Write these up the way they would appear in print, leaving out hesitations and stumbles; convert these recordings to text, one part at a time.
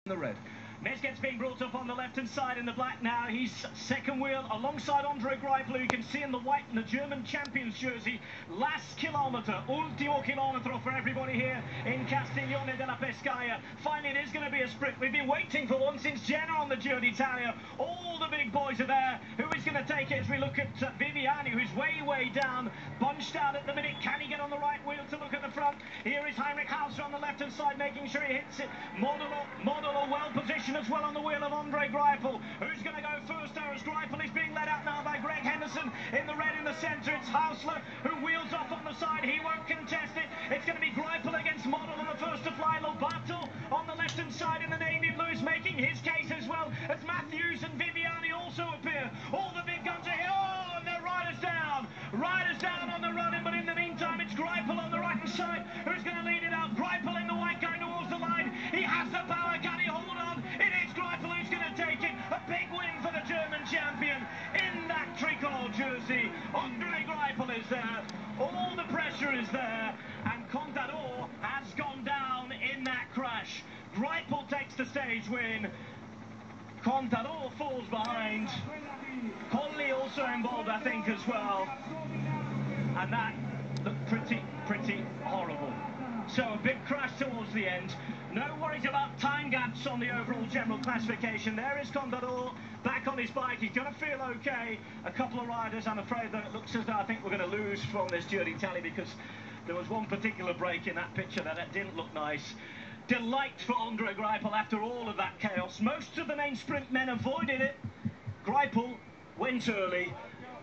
the red. Mezget's being brought up on the left-hand side in the black now. He's second wheel alongside Andre Greipel, who you can see in the white in the German champions jersey. Last kilometre, ultimo kilometro for everybody here in Castiglione della Pescaia. Finally, it is going to be a sprint. We've been waiting for one since Jenna on the Giro d'Italia. All the big boys are there. Who is going to take it as we look at Viviani, who's way down, bunched out at the minute. Can he get on the right wheel to look at the front? Here is Heinrich Hauser on the left-hand side, making sure he hits it. Modolo well positioned as well on the wheel of Andre Greipel. Who's going to go first there as Greipel is being led out now by Greg Henderson in the red in the centre. It's Hausler who wheels off on the side. He won't contest it. It's going to be Greipel against Modolo, the first to fly. Lobato on the left-hand side in the navy blue is making his case as well as Matthews and Viviani also appear. All the big guns are here. Oh, and their riders down. Riders down on the running, but in the meantime it's Greipel on the right-hand side who's going to lead it out. Greipel in the white going towards the line. He has the power. Can he hold on? It is Greipel who's going to take it. A big win for the German champion in that tricolor jersey. Andre Greipel is there. All the pressure is there. And Contador has gone down in that crash. Greipel takes the stage win. Contador falls behind. Colli also involved, I think, as well. And that looked pretty horrible. So a big crash towards the end. No worries about time gaps on the overall general classification. There is Contador back on his bike. He's going to feel okay. A couple of riders, I'm afraid that it looks as though I think we're going to lose from this Giro d'Italia because there was one particular break in that picture that didn't look nice. Delight for Andre Greipel after all of that chaos. Most of the main sprint men avoided it. Greipel went early.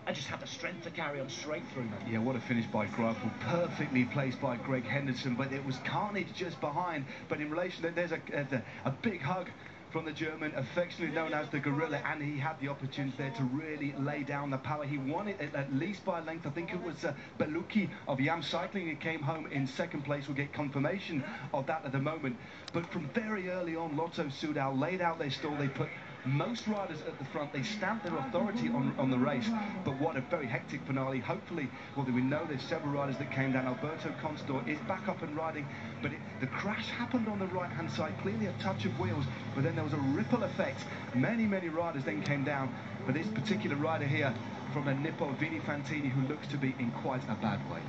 I just had the strength to carry on straight through. Yeah, what a finish by Greipel. Perfectly placed by Greg Henderson, but it was carnage just behind. But in relation to there's a big hug from the German, affectionately known as the Gorilla, and he had the opportunity there to really lay down the power. He won it at least by a length. I think it was Bellucci of Yam Cycling who came home in second place. We'll get confirmation of that at the moment. But from very early on, Lotto Soudal laid out their stall. They put most riders at the front. They stamped their authority on the race. But what a very hectic finale. Hopefully, well, we know there's several riders that came down. Alberto Contador is back up and riding, but the crash happened on the right-hand side. Clearly a touch of wheels, but then there was a ripple effect. Many riders then came down, but this particular rider here from the Nippo, Vini Fantini, who looks to be in quite a bad way.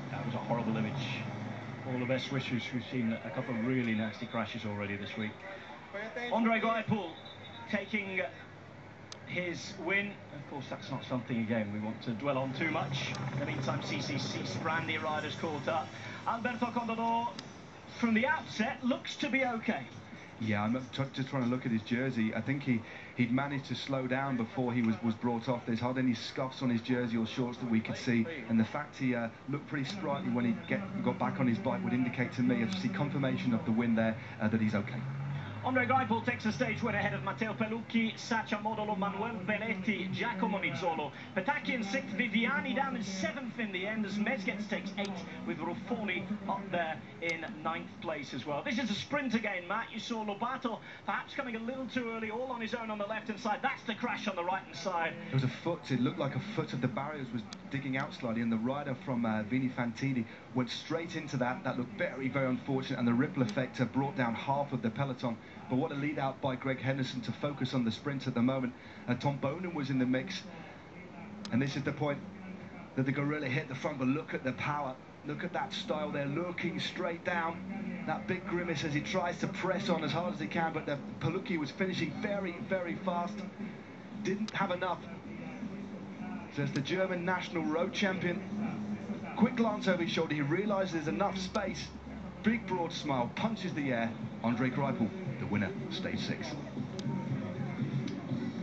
That was a horrible image. All the best wishes. We've seen a couple of really nasty crashes already this week. Andre Greipel taking his win. Of course, that's not something, again, we want to dwell on too much. In the meantime, CCC Sprandi riders caught up. Alberto Contador, from the outset, looks to be okay. Yeah, I'm just trying to look at his jersey. I think he'd managed to slow down before he was brought off. There's hardly any scuffs on his jersey or shorts that we could see, and the fact he looked pretty sprightly when he got back on his bike would indicate to me, as see confirmation of the win there, that he's okay. Andre Greipel takes the stage win ahead of Matteo Pellucci, Sacha Modolo, Manuel Belletti, Giacomo Nizzolo. Petacchi in 6th, Viviani down in 7th in the end as Mezgec takes 8th with Ruffoni up there in 9th place as well. This is a sprint again, Matt. You saw Lobato perhaps coming a little too early, all on his own on the left-hand side. That's the crash on the right-hand side. It was a foot. It looked like a foot of the barriers was digging out slightly, and the rider from Vini Fantini went straight into that. That looked very unfortunate, and the ripple effect brought down half of the peloton. But what a lead out by Greg Henderson to focus on the sprint at the moment. Tom Bonen was in the mix, and this is the point that the Gorilla hit the front. But look at the power, look at that style there, looking straight down. That big grimace as he tries to press on as hard as he can, but Pellucci was finishing very fast, didn't have enough. So as the German national road champion, quick glance over his shoulder, he realizes there's enough space. Big broad smile, punches the air. Andre Greipel, the winner, stage 6.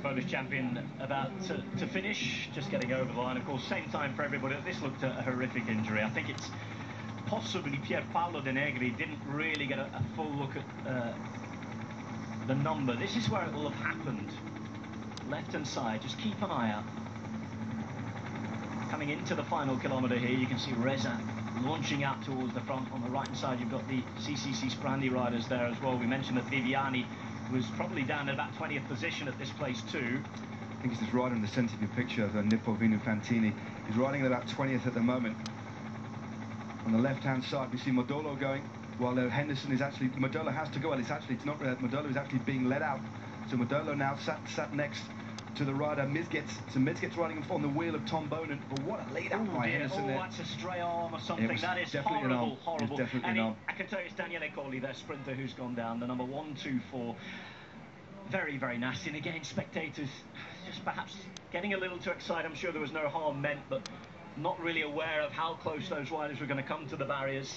Polish champion about to finish, just getting over the line. Of course, same time for everybody. This looked a horrific injury. I think it's possibly Pierpaolo De Negri didn't really get a full look at the number. This is where it will have happened. Left-hand side, just keep an eye out. Coming into the final kilometre here, you can see Reza launching out towards the front. On the right-hand side, you've got the CCC Sprandi riders there as well. We mentioned that Viviani was probably down at about 20th position at this place too. I think he's just right in the centre of your picture of Nippo Vini Fantini. He's riding at about 20th at the moment. On the left-hand side, we see Modolo going. while Henderson is actually, Modolo has to go. Well, it's not, Modolo is actually being led out. So Modolo now sat next to the rider Mizgets. So Mizgets riding on the wheel of Tom Bonan. But what a lead out by Henderson there. That's a stray arm or something. That is horrible, horrible. I can tell you it's Daniele Colli, their sprinter, who's gone down. The number 1, 2, 4. Very, very nasty. And again, spectators just perhaps getting a little too excited. I'm sure there was no harm meant, but not really aware of how close those riders were going to come to the barriers.